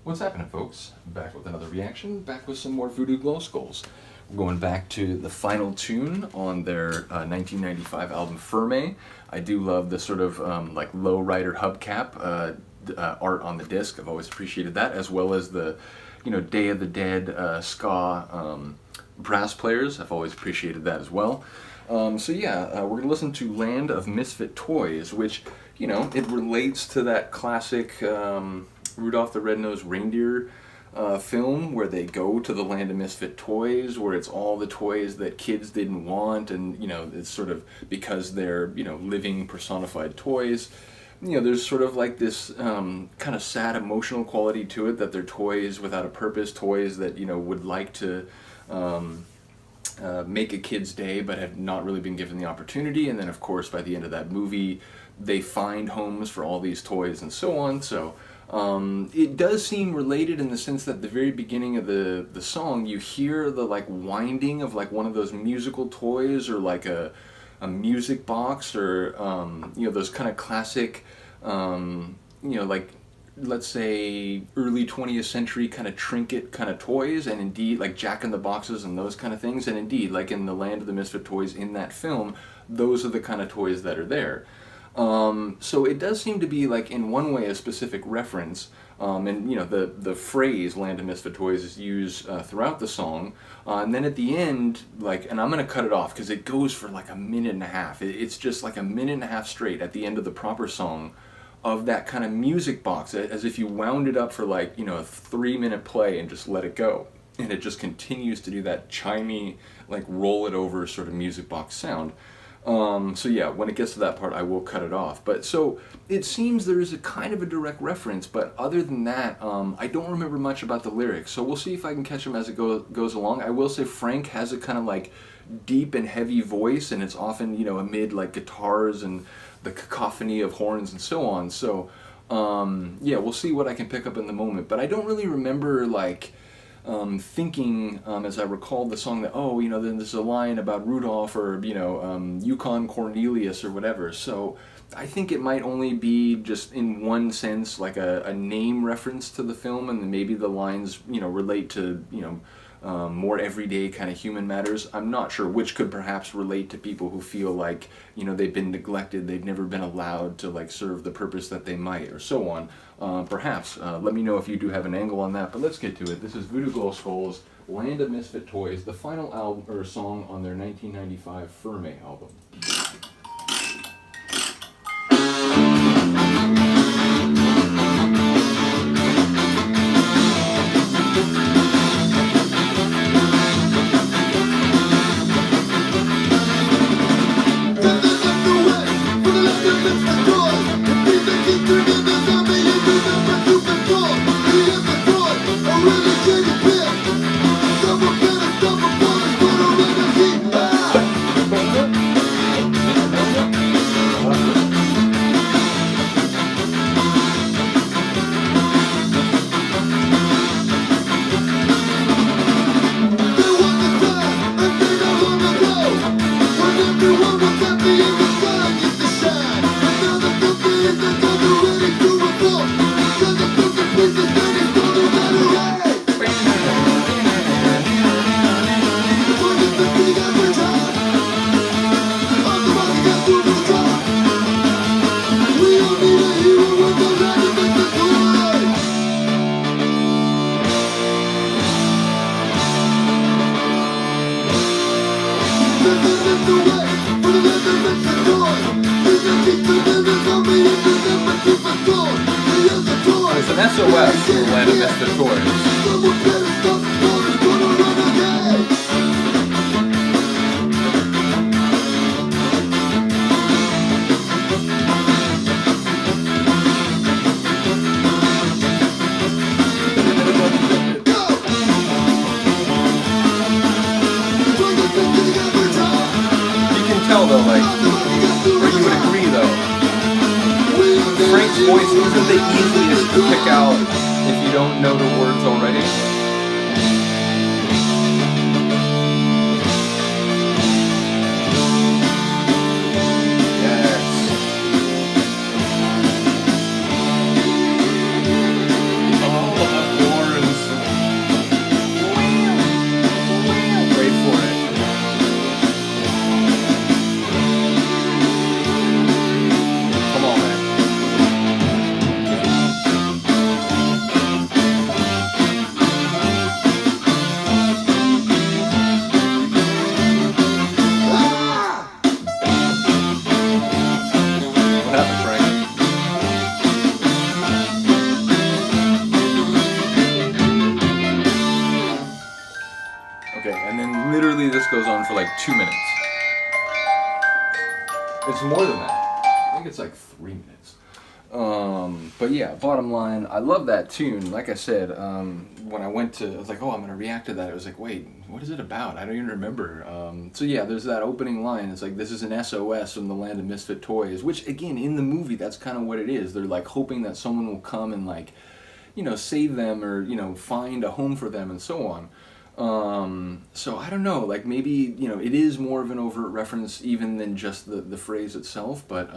What's happening, folks? Back with another reaction, back with some more Voodoo Glow Skulls. We're going back to the final tune on their 1995 album Firme. I do love the sort of like low-rider hubcap art on the disc. I've always appreciated that, as well as the, Day of the Dead ska brass players. I've always appreciated that as well. We're going to listen to Land of Misfit Toys, which, it relates to that classic Rudolph the Red-Nose Reindeer film where they go to the land of misfit toys, where it's all the toys that kids didn't want, and it's sort of because they're living personified toys. There's sort of like this kind of sad emotional quality to it, that they're toys without a purpose, toys that would like to make a kid's day but have not really been given the opportunity. And then of course by the end of that movie they find homes for all these toys and so on. So it does seem related in the sense that the very beginning of the song, you hear the like winding of like one of those musical toys, or like a music box, or those kind of classic like, let's say early 20th century kind of trinket kind of toys, and indeed like Jack in the Boxes and those kind of things, and indeed like in the Land of the Misfit Toys in that film, those are the kind of toys that are there. So it does seem to be like in one way a specific reference, and the phrase Land of Misfit Toys is used throughout the song, and then at the end, like, and I'm gonna cut it off because it goes for like a minute and a half. It's just like a minute and a half straight at the end of the proper song of that kind of music box, as if you wound it up for like a 3-minute play and just let it go, and it just continues to do that chimey, like roll it over sort of music box sound. When it gets to that part, I will cut it off. But so it seems there is a kind of a direct reference, but other than that, I don't remember much about the lyrics. So we'll see if I can catch them as it goes along. I will say Frank has a kind of like deep and heavy voice, and it's often amid like guitars and the cacophony of horns and so on. So we'll see what I can pick up in the moment. But I don't really remember like thinking, as I recalled the song, that then there's a line about Rudolph, or Yukon Cornelius or whatever. So I think it might only be just in one sense like a name reference to the film, and then maybe the lines relate to more everyday kind of human matters. I'm not sure, which could perhaps relate to people who feel like they've been neglected, they've never been allowed to like serve the purpose that they might, or so on. Perhaps let me know if you do have an angle on that. But let's get to it. This is Voodoo Glow Skulls, Land of Misfit Toys, the final album or song on their 1995 Firme album. It's an SOS for the Land of Misfit Toys. Though, like, or you would agree though, Frank's voice isn't the easiest to pick out if you don't know the words already. Yes. goes on for like 2 minutes. It's more than that. I think it's like 3 minutes. But yeah, bottom line, I love that tune. Like I said, when I went to, I was like, oh, I'm going to react to that. I was like, wait, what is it about? I don't even remember. So yeah, there's that opening line. It's like, this is an SOS from the land of Misfit Toys, which again, in the movie, that's kind of what it is. They're like hoping that someone will come and like, you know, save them or, you know, find a home for them and so on. So I don't know, like maybe, you know, it is more of an overt reference even than just the phrase itself, but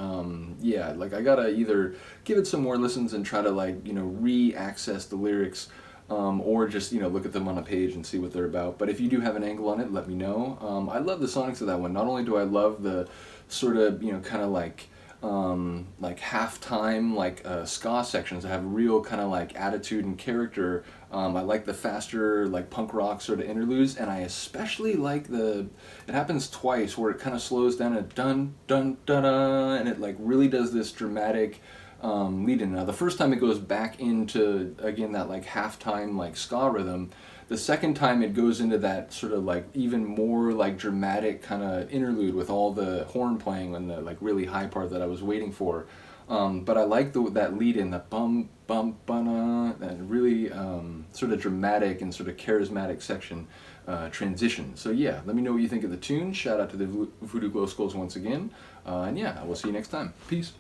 yeah, like I gotta either give it some more listens and try to like, you know, re-access the lyrics, or just, you know, look at them on a page and see what they're about. But if you do have an angle on it, let me know. I love the sonics of that one. Not only do I love the sort of, you know, kind of like halftime ska sections that have real kind of like attitude and character. I like the faster like punk rock sort of interludes, and I especially like it happens twice where it kind of slows down at dun dun dun dun, and it like really does this dramatic lead in. Now the first time it goes back into again that like halftime like ska rhythm. The second time it goes into that sort of like even more like dramatic kind of interlude with all the horn playing and the like really high part that I was waiting for. But I like that lead in, the bum bum bum, and really sort of dramatic and sort of charismatic section transition. So yeah, let me know what you think of the tune. Shout out to the Voodoo Glow Skulls once again. And yeah, I will see you next time. Peace.